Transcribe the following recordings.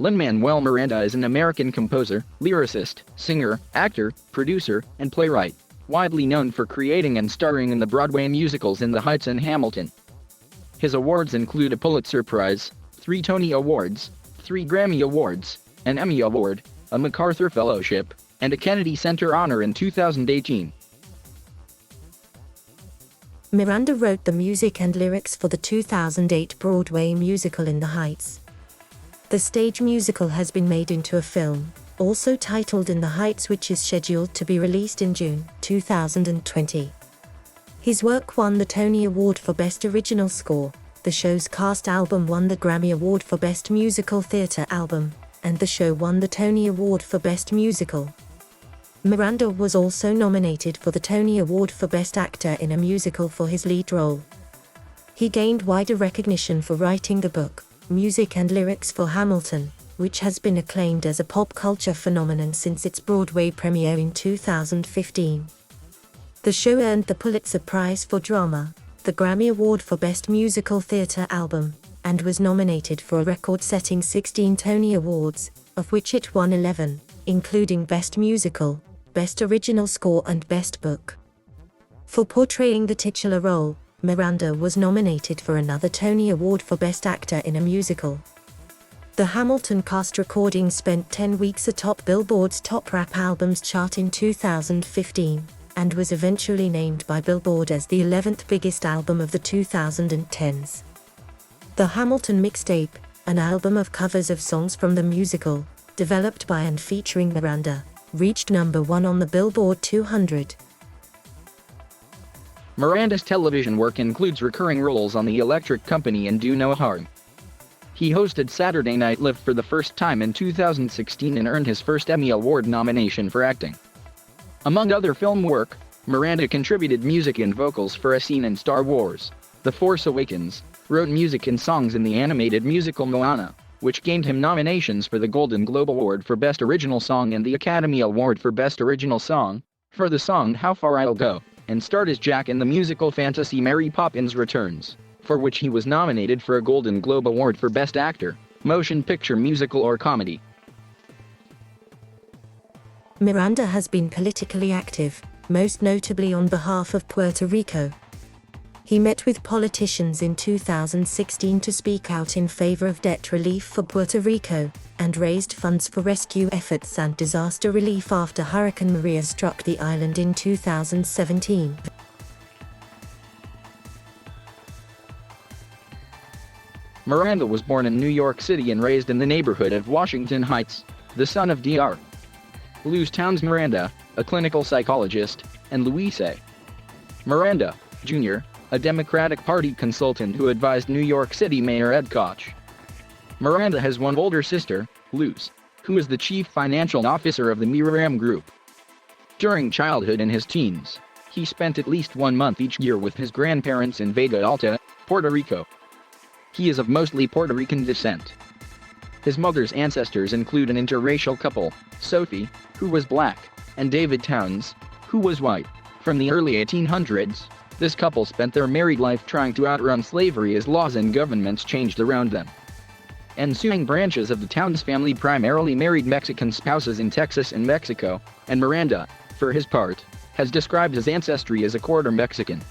Lin Manuel Miranda is an American composer, lyricist, singer, actor, producer, and playwright, widely known for creating and starring in the Broadway musicals In the Heights and Hamilton. His awards include a Pulitzer Prize, 3 Tony Awards, 3 Grammy Awards, an Emmy Award, a MacArthur Fellowship, and a Kennedy Center Honor in 2018. Miranda wrote the music and lyrics for the 2008 Broadway musical In the Heights. The stage musical has been made into a film, also titled In the Heights, which is scheduled to be released in June 2020. His work won the Tony Award for Best Original Score, the show's cast album won the Grammy Award for Best Musical Theatre Album, and the show won the Tony Award for Best Musical. Miranda was also nominated for the Tony Award for Best Actor in a Musical for his lead role. He gained wider recognition for writing the book, Music and Lyrics for Hamilton, which has been acclaimed as a pop culture phenomenon since its Broadway premiere in 2015. The show earned the Pulitzer Prize for Drama, the Grammy Award for Best Musical Theatre Album, and was nominated for a record-setting 16 Tony Awards, of which it won 11, including Best Musical, Best Original Score and Best Book. For portraying the titular role, Miranda was nominated for another Tony Award for Best Actor in a Musical. The Hamilton cast recording spent 10 weeks atop Billboard's Top Rap Albums chart in 2015, and was eventually named by Billboard as the 11th biggest album of the 2010s. The Hamilton Mixtape, an album of covers of songs from the musical, developed by and featuring Miranda, reached number 1 on the Billboard 200. Miranda's television work includes recurring roles on The Electric Company and Do No Harm. He hosted Saturday Night Live for the first time in 2016 and earned his first Emmy Award nomination for acting. Among other film work, Miranda contributed music and vocals for a scene in Star Wars: The Force Awakens, wrote music and songs in the animated musical Moana, which gained him nominations for the Golden Globe Award for Best Original Song and the Academy Award for Best Original Song, for the song How Far I'll Go, and starred as Jack in the musical fantasy Mary Poppins Returns, for which he was nominated for a Golden Globe Award for Best Actor, Motion Picture Musical or Comedy. Miranda has been politically active, most notably on behalf of Puerto Rico. He met with politicians in 2016 to speak out in favor of debt relief for Puerto Rico, and raised funds for rescue efforts and disaster relief after Hurricane Maria struck the island in 2017. Miranda was born in New York City and raised in the neighborhood of Washington Heights, the son of Dr. Luz Towns Miranda, a clinical psychologist, and Luis A. Miranda, Jr., a Democratic Party consultant who advised New York City Mayor Ed Koch. Miranda has one older sister, Luz, who is the chief financial officer of the Miriam Group. During childhood and his teens, he spent at least 1 month each year with his grandparents in Vega Alta, Puerto Rico. He is of mostly Puerto Rican descent. His mother's ancestors include an interracial couple, Sophie, who was black, and David Towns, who was white. From the early 1800s, this couple spent their married life trying to outrun slavery as laws and governments changed around them. Ensuing branches of the Towns family primarily married Mexican spouses in Texas and Mexico, and Miranda, for his part, has described his ancestry as a quarter Mexican.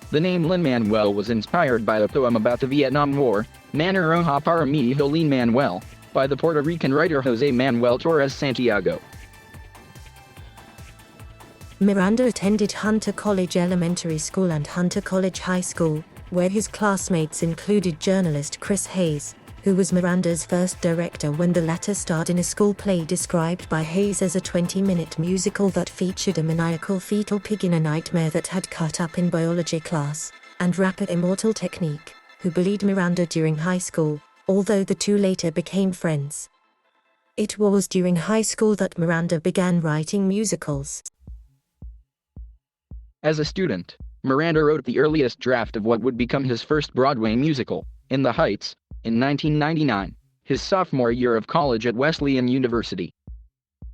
The name Lin Manuel was inspired by a poem about the Vietnam War, Manoroha para mi hijo Lin Manuel, by the Puerto Rican writer José Manuel Torres Santiago. Miranda attended Hunter College Elementary School and Hunter College High School, where his classmates included journalist Chris Hayes, who was Miranda's first director when the latter starred in a school play described by Hayes as a 20-minute musical that featured a maniacal fetal pig in a nightmare that had cut up in biology class, and rapper Immortal Technique, who bullied Miranda during high school, although the two later became friends. It was during high school that Miranda began writing musicals. As a student, Miranda wrote the earliest draft of what would become his first Broadway musical, In the Heights, in 1999, his sophomore year of college at Wesleyan University.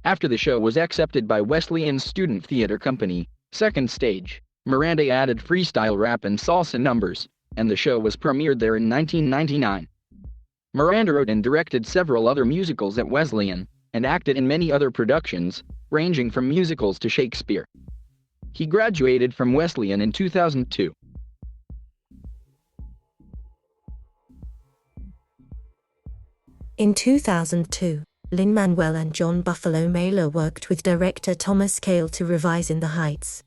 After the show was accepted by Wesleyan's student theater company, Second Stage, Miranda added freestyle rap and salsa numbers, and the show was premiered there in 1999. Miranda wrote and directed several other musicals at Wesleyan, and acted in many other productions, ranging from musicals to Shakespeare. He graduated from Wesleyan in 2002. In 2002, Lin Manuel and John Buffalo Mailer worked with director Thomas Kail to revise In the Heights.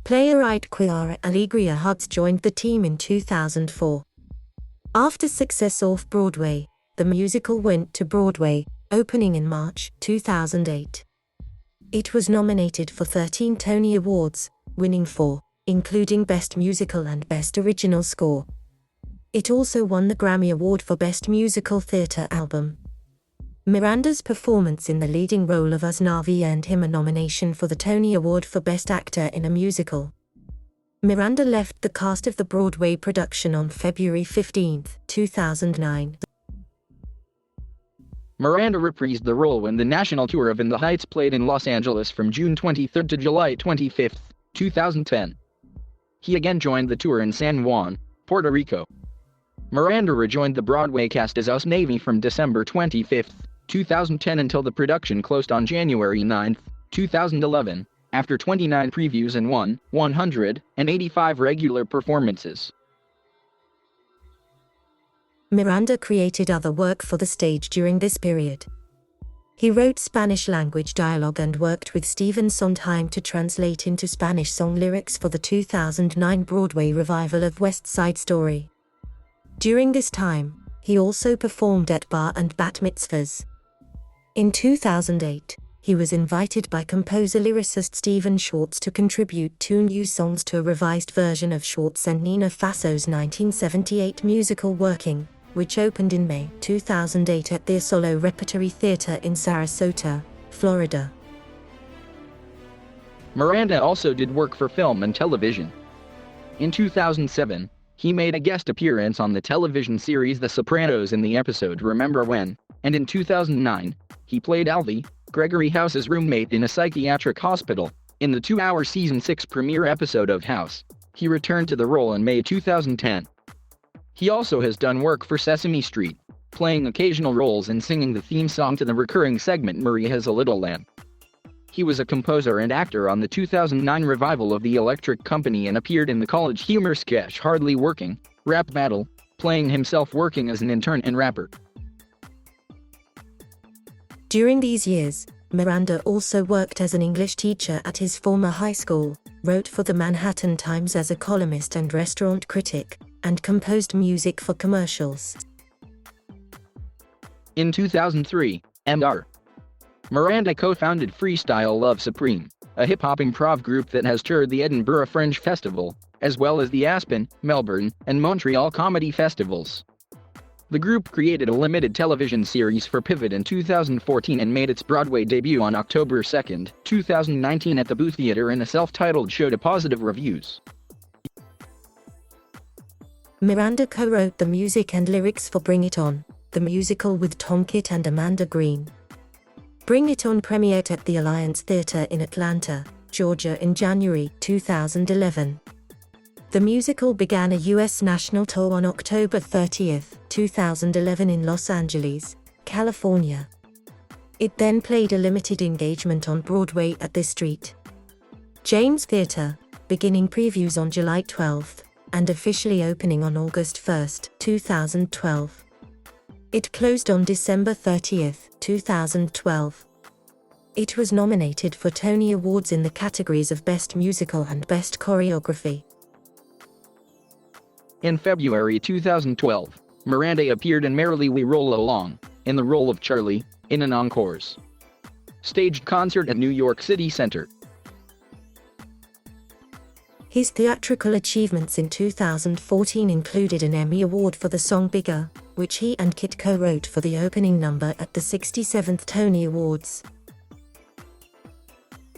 Playwright Chiara Allegria Hughes joined the team in 2004. After success off-Broadway, the musical went to Broadway, opening in March 2008. It was nominated for 13 Tony Awards, winning 4, including Best Musical and Best Original Score. It also won the Grammy Award for Best Musical Theatre Album. Miranda's performance in the leading role of Usnavi earned him a nomination for the Tony Award for Best Actor in a Musical. Miranda left the cast of the Broadway production on February 15, 2009. Miranda reprised the role when the national tour of In the Heights played in Los Angeles from June 23 to July 25, 2010. He again joined the tour in San Juan, Puerto Rico. Miranda rejoined the Broadway cast as Usnavi from December 25, 2010 until the production closed on January 9, 2011, after 29 previews and 185 regular performances. Miranda created other work for the stage during this period. He wrote Spanish-language dialogue and worked with Stephen Sondheim to translate into Spanish song lyrics for the 2009 Broadway revival of West Side Story. During this time, he also performed at bar and bat mitzvahs. In 2008, he was invited by composer-lyricist Stephen Schwartz to contribute 2 new songs to a revised version of Schwartz and Nina Fasso's 1978 musical Working, which opened in May 2008 at the Asolo Repertory Theatre in Sarasota, Florida. Miranda also did work for film and television. In 2007, he made a guest appearance on the television series The Sopranos in the episode Remember When, and in 2009, he played Alvy, Gregory House's roommate in a psychiatric hospital, in the 2-hour season 6 premiere episode of House. He returned to the role in May 2010. He also has done work for Sesame Street, playing occasional roles and singing the theme song to the recurring segment Marie Has a Little Lamb. He was a composer and actor on the 2009 revival of The Electric Company and appeared in the college humor sketch Hardly Working, Rap Battle, playing himself working as an intern and rapper. During these years, Miranda also worked as an English teacher at his former high school, wrote for the Manhattan Times as a columnist and restaurant critic, and composed music for commercials. In 2003, Miranda co-founded Freestyle Love Supreme, a hip-hop improv group that has toured the Edinburgh Fringe Festival, as well as the Aspen, Melbourne, and Montreal Comedy Festivals. The group created a limited television series for Pivot in 2014 and made its Broadway debut on October 2, 2019 at the Booth Theatre in a self-titled show to positive reviews. Miranda co-wrote the music and lyrics for Bring It On, the musical with Tom Kitt and Amanda Green. Bring It On premiered at the Alliance Theatre in Atlanta, Georgia in January 2011. The musical began a U.S. national tour on October 30, 2011 in Los Angeles, California. It then played a limited engagement on Broadway at the St. James Theatre, beginning previews on July 12, and officially opening on August 1, 2012. It closed on December 30, 2012. It was nominated for Tony Awards in the categories of Best Musical and Best Choreography. In February 2012, Miranda appeared in Merrily We Roll Along, in the role of Charlie, in an Encores staged concert at New York City Center. His theatrical achievements in 2014 included an Emmy Award for the song Bigger, which he and Kit co-wrote for the opening number at the 67th Tony Awards.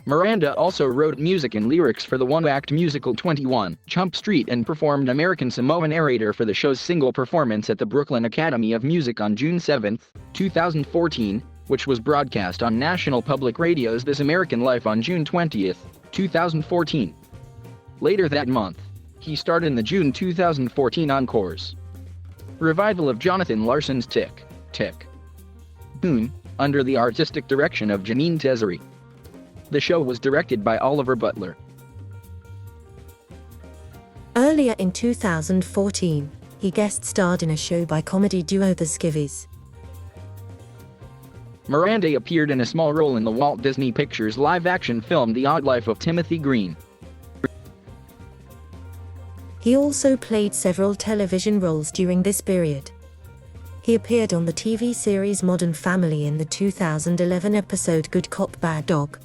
Miranda also wrote music and lyrics for the one-act musical 21 Jump Street and performed American Samoa narrator for the show's single performance at the Brooklyn Academy of Music on June 7, 2014, which was broadcast on National Public Radio's This American Life on June 20, 2014. Later that month, he starred in the June 2014 Encores. Revival of Jonathan Larson's Tick, Tick, Boom, under the artistic direction of Janine Tezzeri. The show was directed by Oliver Butler. Earlier in 2014, he guest starred in a show by comedy duo The Skivvies. Miranda appeared in a small role in the Walt Disney Pictures live-action film The Odd Life of Timothy Green. He also played several television roles during this period. He appeared on the TV series Modern Family in the 2011 episode Good Cop Bad Dog.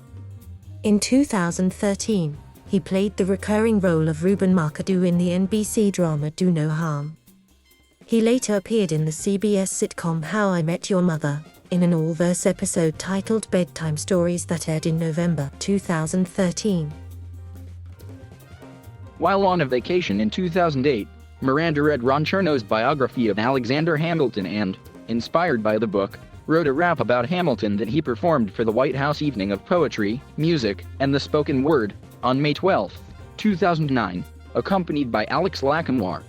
In 2013, he played the recurring role of Ruben Markadu in the NBC drama Do No Harm. He later appeared in the CBS sitcom How I Met Your Mother, in an all-verse episode titled Bedtime Stories that aired in November 2013. While on a vacation in 2008, Miranda read Ron Chernow's biography of Alexander Hamilton and, inspired by the book, wrote a rap about Hamilton that he performed for the White House Evening of Poetry, Music, and the Spoken Word, on May 12, 2009, accompanied by Alex Lacamoire.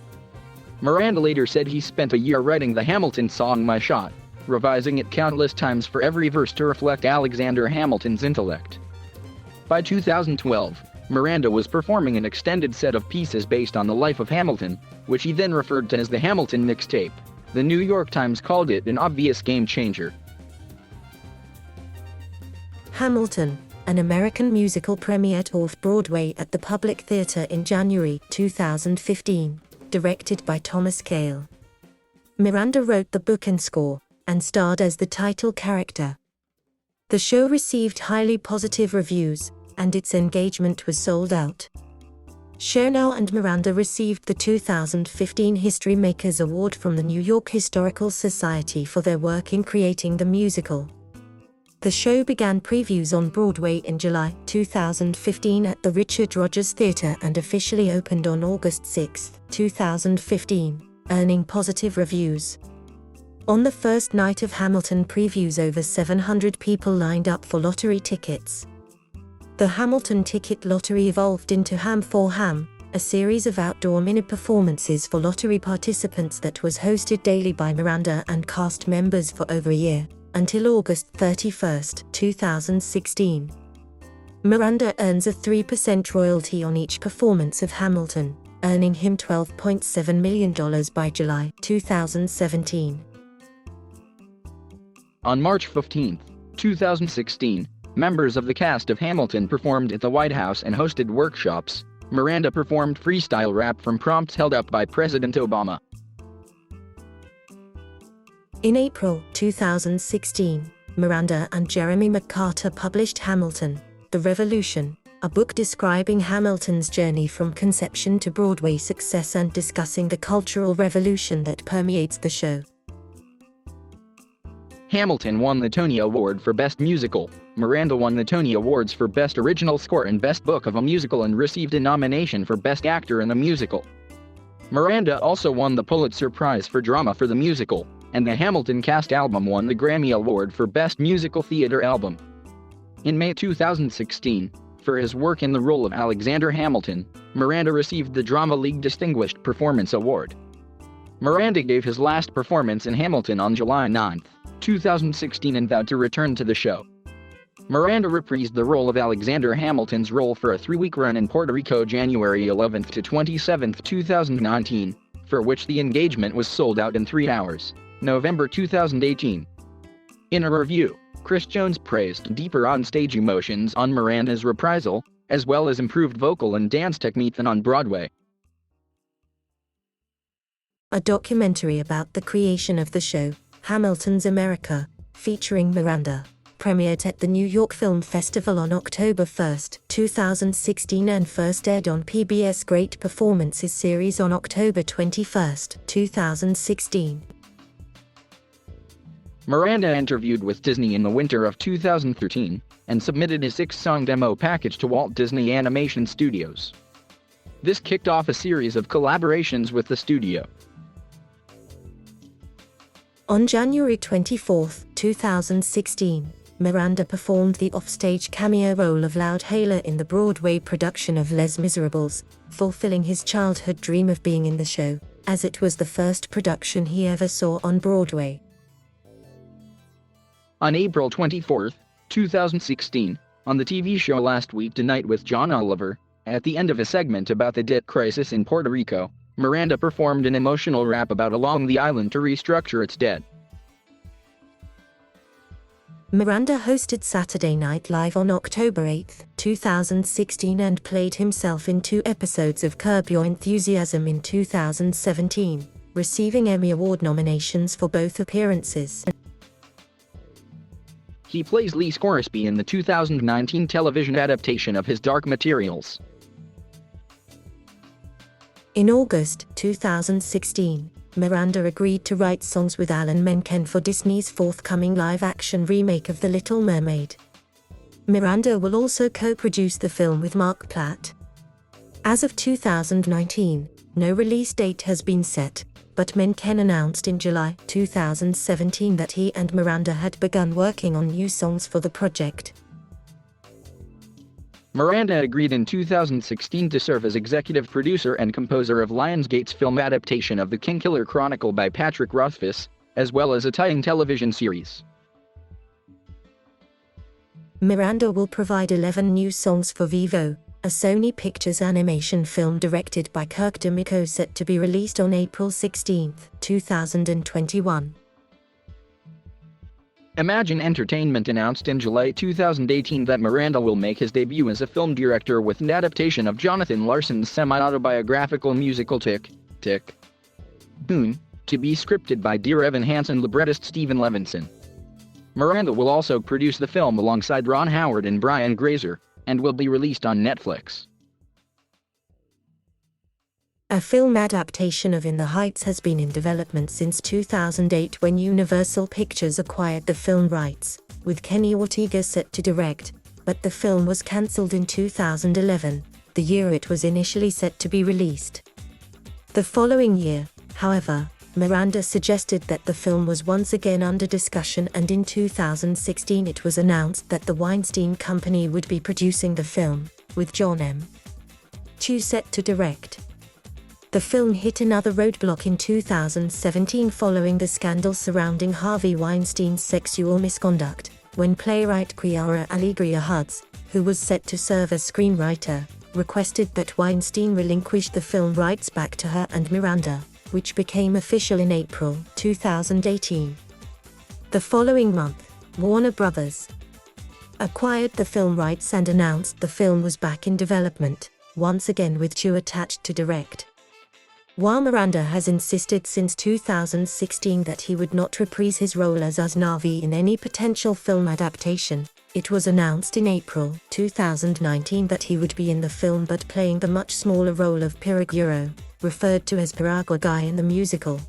Miranda later said he spent a year writing the Hamilton song My Shot, revising it countless times for every verse to reflect Alexander Hamilton's intellect. By 2012, Miranda was performing an extended set of pieces based on the life of Hamilton, which he then referred to as the Hamilton mixtape. The New York Times called it an obvious game changer. Hamilton, an American musical, premiered off-Broadway at the Public Theater in January 2015, directed by Thomas Kail. Miranda wrote the book and score, and starred as the title character. The show received highly positive reviews, and its engagement was sold out. Chernow and Miranda received the 2015 History Makers Award from the New York Historical Society for their work in creating the musical. The show began previews on Broadway in July 2015 at the Richard Rodgers Theatre and officially opened on August 6, 2015, earning positive reviews. On the first night of Hamilton previews, over 700 people lined up for lottery tickets. The Hamilton ticket lottery evolved into Ham for Ham, a series of outdoor mini-performances for lottery participants that was hosted daily by Miranda and cast members for over a year, until August 31, 2016. Miranda earns a 3% royalty on each performance of Hamilton, earning him $12.7 million by July 2017. On March 15, 2016, members of the cast of Hamilton performed at the White House and hosted workshops. Miranda performed freestyle rap from prompts held up by President Obama. In April 2016, Miranda and Jeremy McCarter published Hamilton, The Revolution, a book describing Hamilton's journey from conception to Broadway success and discussing the cultural revolution that permeates the show. Hamilton won the Tony Award for Best Musical. Miranda won the Tony Awards for Best Original Score and Best Book of a Musical and received a nomination for Best Actor in a Musical. Miranda also won the Pulitzer Prize for Drama for the musical, and the Hamilton cast album won the Grammy Award for Best Musical Theater Album. In May 2016, for his work in the role of Alexander Hamilton, Miranda received the Drama League Distinguished Performance Award. Miranda gave his last performance in Hamilton on July 9, 2016 and vowed to return to the show. Miranda reprised the role of Alexander Hamilton's role for a 3-week run in Puerto Rico January 11 to 27, 2019, for which the engagement was sold out in 3 hours, November 2018. In a review, Chris Jones praised deeper on-stage emotions on Miranda's reprisal, as well as improved vocal and dance technique than on Broadway. A documentary about the creation of the show, Hamilton's America, featuring Miranda, premiered at the New York Film Festival on October 1, 2016 and first aired on PBS Great Performances series on October 21, 2016. Miranda interviewed with Disney in the winter of 2013 and submitted a 6-song demo package to Walt Disney Animation Studios. This kicked off a series of collaborations with the studio. On January 24, 2016, Miranda performed the offstage cameo role of Loudhailer in the Broadway production of Les Miserables, fulfilling his childhood dream of being in the show, as it was the first production he ever saw on Broadway. On April 24, 2016, on the TV show Last Week Tonight with John Oliver, at the end of a segment about the debt crisis in Puerto Rico, Miranda performed an emotional rap about allowing the island to restructure its debt. Miranda hosted Saturday Night Live on October 8, 2016 and played himself in 2 episodes of Curb Your Enthusiasm in 2017, receiving Emmy Award nominations for both appearances. He plays Lee Scoresby in the 2019 television adaptation of his Dark Materials. In August 2016, Miranda agreed to write songs with Alan Menken for Disney's forthcoming live-action remake of The Little Mermaid. Miranda will also co-produce the film with Mark Platt. As of 2019, no release date has been set, but Menken announced in July 2017 that he and Miranda had begun working on new songs for the project. Miranda agreed in 2016 to serve as executive producer and composer of Lionsgate's film adaptation of The Kingkiller Chronicle by Patrick Rothfuss, as well as a tie-in television series. Miranda will provide 11 new songs for Vivo, a Sony Pictures animation film directed by Kirk DeMicco set to be released on April 16, 2021. Imagine Entertainment announced in July 2018 that Miranda will make his debut as a film director with an adaptation of Jonathan Larson's semi-autobiographical musical Tick, Tick, Boom, to be scripted by Dear Evan Hansen librettist Stephen Levinson. Miranda will also produce the film alongside Ron Howard and Brian Grazer, and will be released on Netflix. A film adaptation of In the Heights has been in development since 2008 when Universal Pictures acquired the film rights, with Kenny Ortega set to direct, but the film was cancelled in 2011, the year it was initially set to be released. The following year, however, Miranda suggested that the film was once again under discussion, and in 2016 it was announced that the Weinstein Company would be producing the film, with John M. Chu set to direct. The film hit another roadblock in 2017 following the scandal surrounding Harvey Weinstein's sexual misconduct, when playwright Chiara Allegria Hudds, who was set to serve as screenwriter, requested that Weinstein relinquish the film rights back to her and Miranda, which became official in April 2018. The following month, Warner Bros. Acquired the film rights and announced the film was back in development, once again with Chu attached to direct. While Miranda has insisted since 2016 that he would not reprise his role as Usnavi in any potential film adaptation, it was announced in April 2019 that he would be in the film but playing the much smaller role of Piraguro, referred to as Piragua Guy in the musical.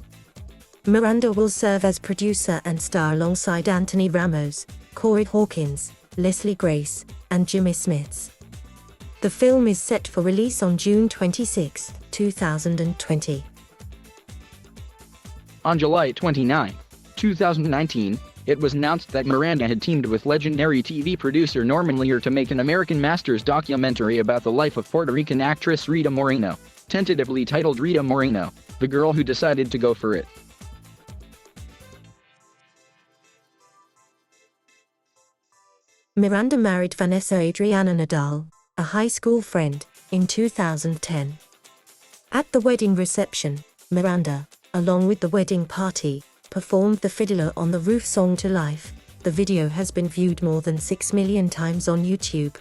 Miranda will serve as producer and star alongside Anthony Ramos, Corey Hawkins, Leslie Grace, and Jimmy Smits. The film is set for release on June 26, 2020. On July 29, 2019, it was announced that Miranda had teamed with legendary TV producer Norman Lear to make an American Masters documentary about the life of Puerto Rican actress Rita Moreno, tentatively titled Rita Moreno, The Girl Who Decided to Go For It. Miranda married Vanessa Adriana Nadal, a high school friend, in 2010. At the wedding reception, Miranda, along with the wedding party, performed the Fiddler on the Roof song to life. The video has been viewed more than 6 million times on YouTube.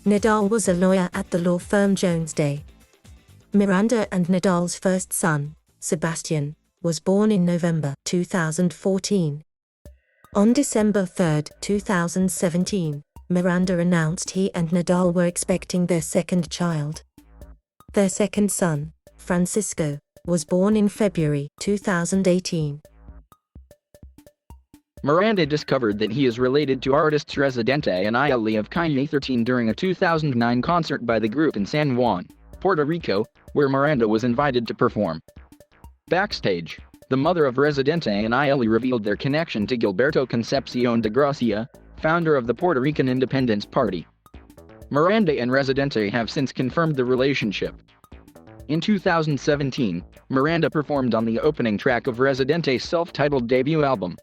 Nadal was a lawyer at the law firm Jones Day. Miranda and Nadal's first son, Sebastian, was born in November 2014. On December 3, 2017, Miranda announced he and Nadal were expecting their second child. Their second son, Francisco, was born in February 2018. Miranda discovered that he is related to artists Residente and Ailey of Calle 13 during a 2009 concert by the group in San Juan, Puerto Rico, where Miranda was invited to perform. Backstage, the mother of Residente and Ailey revealed their connection to Gilberto Concepcion de Gracia, founder of the Puerto Rican Independence Party. Miranda and Residente have since confirmed the relationship. In 2017, Miranda performed on the opening track of Residente's self-titled debut album.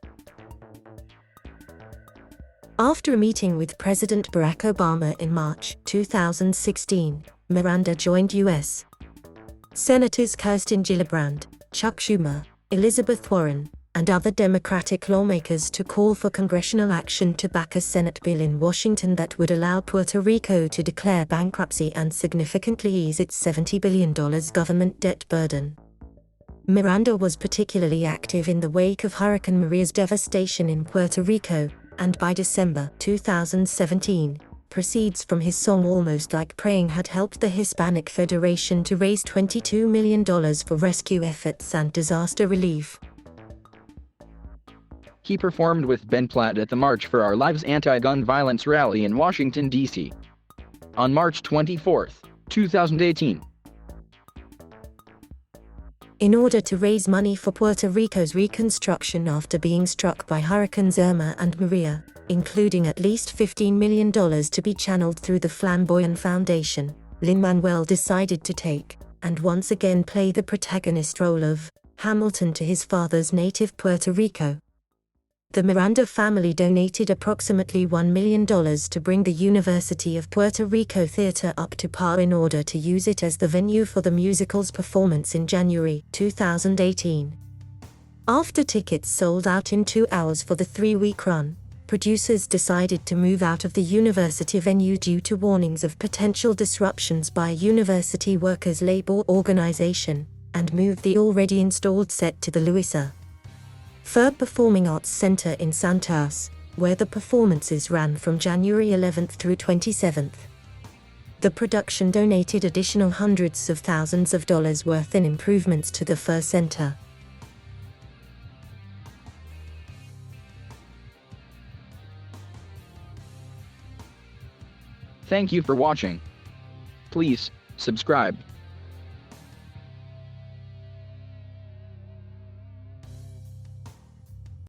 After a meeting with President Barack Obama in March 2016, Miranda joined U.S. Senators Kirsten Gillibrand, Chuck Schumer, Elizabeth Warren, and other Democratic lawmakers to call for congressional action to back a Senate bill in Washington that would allow Puerto Rico to declare bankruptcy and significantly ease its $70 billion government debt burden. Miranda was particularly active in the wake of Hurricane Maria's devastation in Puerto Rico, and by December 2017, proceeds from his song Almost Like Praying had helped the Hispanic Federation to raise $22 million for rescue efforts and disaster relief. He performed with Ben Platt at the March for Our Lives anti-gun violence rally in Washington, D.C. on March 24, 2018. In order to raise money for Puerto Rico's reconstruction after being struck by Hurricanes Irma and Maria, including at least $15 million to be channeled through the Flamboyant Foundation, Lin Manuel decided to take, and once again play the protagonist role of, Hamilton to his father's native Puerto Rico. The Miranda family donated approximately $1 million to bring the University of Puerto Rico Theatre up to par in order to use it as the venue for the musical's performance in January 2018. After tickets sold out in 2 hours for the 3-week run, producers decided to move out of the university venue due to warnings of potential disruptions by a university workers' labor organization, and moved the already installed set to the Luisa Ferb Performing Arts Center in Santurce, where the performances ran from January 11th through 27th. The production donated additional hundreds of thousands of dollars worth in improvements to the Fur Center. Thank you for watching. Please subscribe.